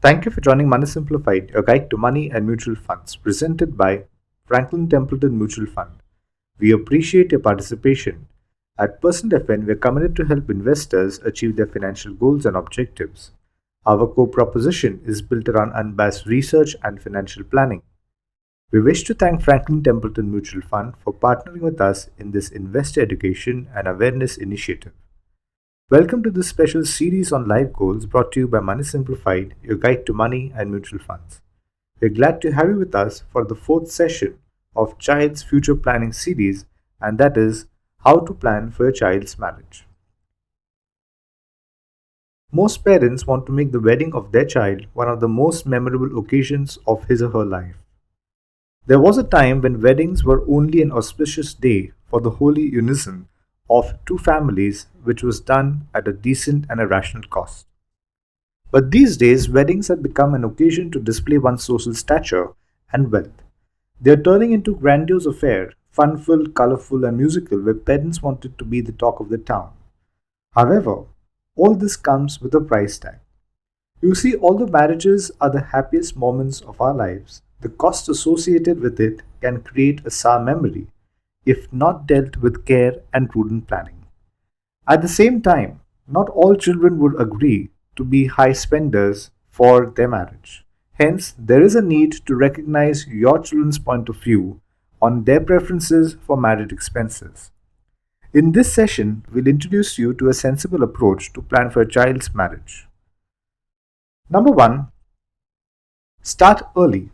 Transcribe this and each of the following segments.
Thank you for joining Money Simplified, your guide to money and mutual funds, presented by Franklin Templeton Mutual Fund. We appreciate your participation. At Percent FN, we are committed to help investors achieve their financial goals and objectives. Our core proposition is built around unbiased research and financial planning. We wish to thank Franklin Templeton Mutual Fund for partnering with us in this investor education and awareness initiative. Welcome to this special series on life goals brought to you by Money Simplified, your guide to money and mutual funds. We're glad to have you with us for the fourth session of Child's Future Planning series, and that is how to plan for your child's marriage. Most parents want to make the wedding of their child one of the most memorable occasions of his or her life. There was a time when weddings were only an auspicious day for the holy unison of two families, which was done at a decent and a rational cost. But these days, weddings have become an occasion to display one's social stature and wealth. They are turning into grandiose affair, fun-filled, colorful, and musical, where parents wanted to be the talk of the town. However, all this comes with a price tag. You see, although marriages are the happiest moments of our lives, the cost associated with it can create a sour memory if not dealt with care and prudent planning. At the same time, not all children would agree to be high spenders for their marriage. Hence, there is a need to recognize your children's point of view on their preferences for marriage expenses. In this session, we'll introduce you to a sensible approach to plan for a child's marriage. Number 1. Start early.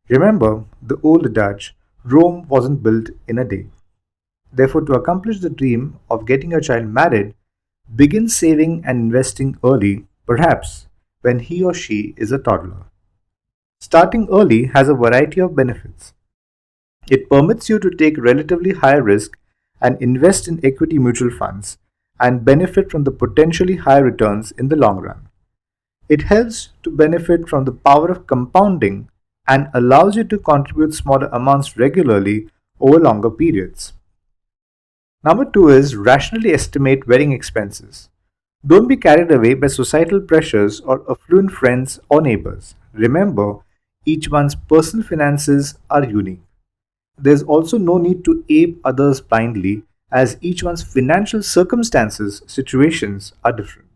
Remember the old adage, Rome wasn't built in a day. Therefore, to accomplish the dream of getting your child married, begin saving and investing early, perhaps when he or she is a toddler. Starting early has a variety of benefits. It permits you to take relatively high risk and invest in equity mutual funds and benefit from the potentially high returns in the long run. It helps to benefit from the power of compounding and allows you to contribute smaller amounts regularly over longer periods. Number 2 is rationally estimate wedding expenses. Don't be carried away by societal pressures or affluent friends or neighbors. Remember, each one's personal finances are unique. There's also no need to ape others blindly, as each one's financial situations are different.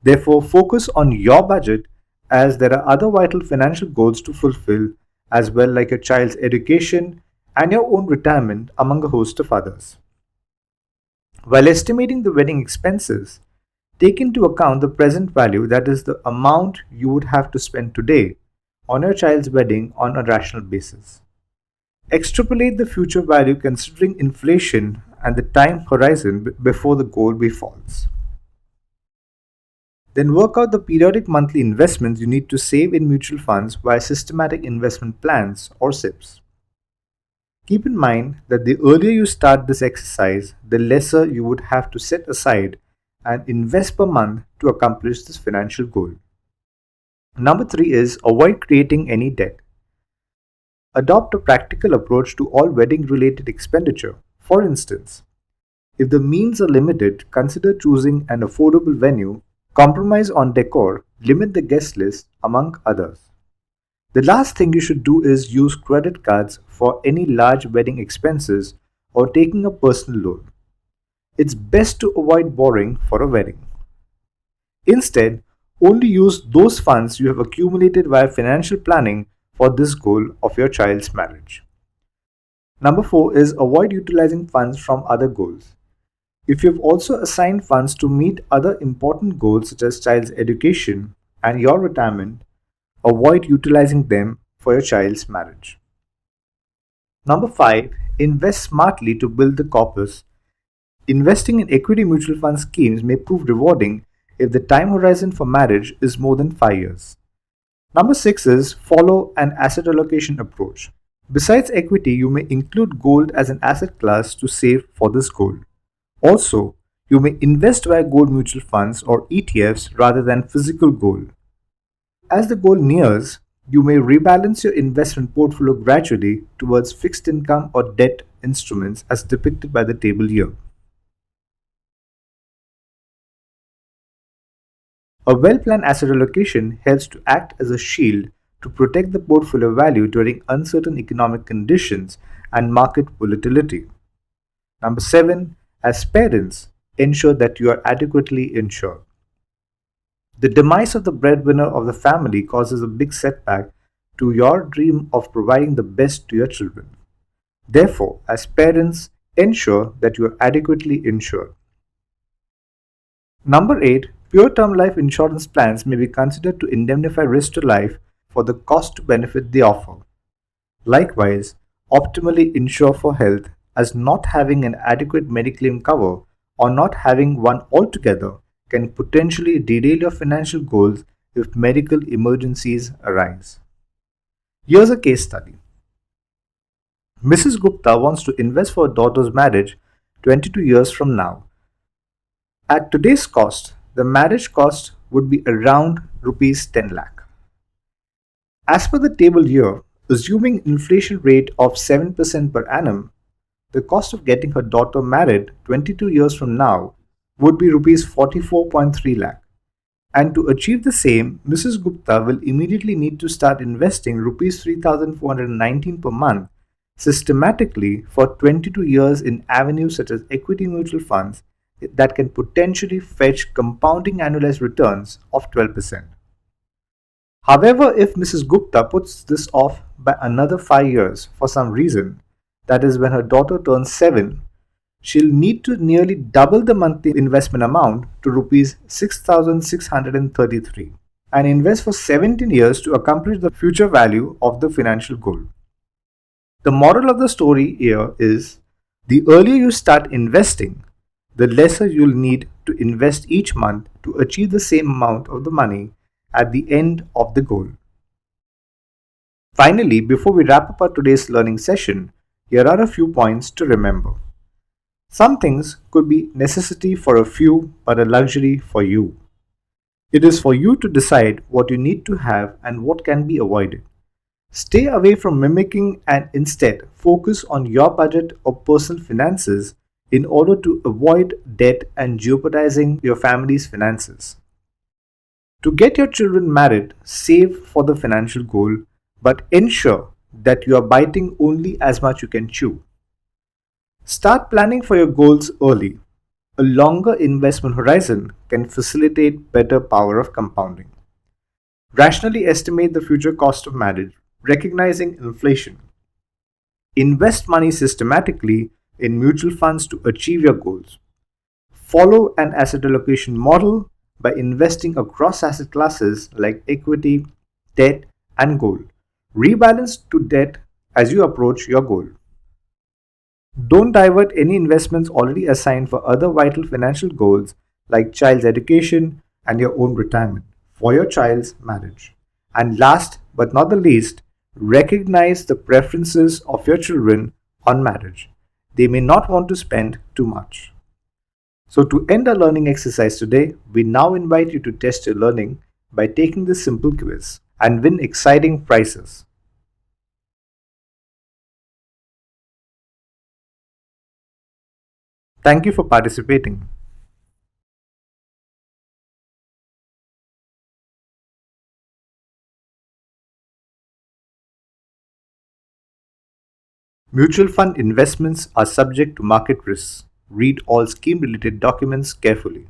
Therefore, focus on your budget, as there are other vital financial goals to fulfill as well, like your child's education and your own retirement, among a host of others. While estimating the wedding expenses, take into account the present value, that is, the amount you would have to spend today on your child's wedding on a rational basis. Extrapolate the future value considering inflation and the time horizon before the goal befalls. Then work out the periodic monthly investments you need to save in mutual funds via systematic investment plans or SIPs. Keep in mind that the earlier you start this exercise, the lesser you would have to set aside and invest per month to accomplish this financial goal. Number 3 is avoid creating any debt. Adopt a practical approach to all wedding related expenditure. For instance, if the means are limited, consider choosing an affordable venue, compromise on decor, limit the guest list, among others. The last thing you should do is use credit cards for any large wedding expenses or taking a personal loan. It's best to avoid borrowing for a wedding. Instead, only use those funds you have accumulated via financial planning for this goal of your child's marriage. Number 4 is avoid utilizing funds from other goals. If you have also assigned funds to meet other important goals such as child's education and your retirement, avoid utilizing them for your child's marriage. Number 5, invest smartly to build the corpus. Investing in equity mutual fund schemes may prove rewarding if the time horizon for marriage is more than 5 years. Number 6 is follow an asset allocation approach. Besides equity, you may include gold as an asset class to save for this goal. Also, you may invest via gold mutual funds or ETFs rather than physical gold. As the goal nears, you may rebalance your investment portfolio gradually towards fixed income or debt instruments as depicted by the table here. A well planned asset allocation helps to act as a shield to protect the portfolio value during uncertain economic conditions and market volatility. Number 7, as parents, ensure that you are adequately insured. The demise of the breadwinner of the family causes a big setback to your dream of providing the best to your children. Therefore, as parents, ensure that you are adequately insured. Number 8, pure term life insurance plans may be considered to indemnify risk to life for the cost to benefit they offer. Likewise, optimally insure for health, as not having an adequate Mediclaim cover or not having one altogether can potentially derail your financial goals if medical emergencies arise. Here's a case study. Mrs. Gupta wants to invest for her daughter's marriage 22 years from now. At today's cost, the marriage cost would be around rupees 10 lakh. As per the table here, assuming inflation rate of 7% per annum, the cost of getting her daughter married 22 years from now would be rupees 44.3 lakh. And to achieve the same, Mrs. Gupta will immediately need to start investing rupees 3,419 per month systematically for 22 years in avenues such as equity mutual funds that can potentially fetch compounding annualized returns of 12%. However, if Mrs. Gupta puts this off by another 5 years for some reason, that is when her daughter turns 7, she'll need to nearly double the monthly investment amount to rupees 6,633 and invest for 17 years to accomplish the future value of the financial goal. The moral of the story here is the earlier you start investing, the lesser you'll need to invest each month to achieve the same amount of the money at the end of the goal. Finally, before we wrap up our today's learning session, here are a few points to remember. Some things could be necessity for a few but a luxury for you. It is for you to decide what you need to have and what can be avoided. Stay away from mimicking and instead focus on your budget or personal finances in order to avoid debt and jeopardizing your family's finances. To get your children married, save for the financial goal, but ensure that you are biting only as much you can chew. Start planning for your goals early. A longer investment horizon can facilitate better power of compounding. Rationally estimate the future cost of marriage, recognizing inflation. Invest money systematically in mutual funds to achieve your goals. Follow an asset allocation model by investing across asset classes like equity, debt, and gold. Rebalance to debt as you approach your goal. Don't divert any investments already assigned for other vital financial goals like child's education and your own retirement for your child's marriage. And last but not the least, recognize the preferences of your children on marriage. They may not want to spend too much. So to end our learning exercise today, we now invite you to test your learning by taking this simple quiz and win exciting prizes. Thank you for participating. Mutual fund investments are subject to market risks. Read all scheme related documents carefully.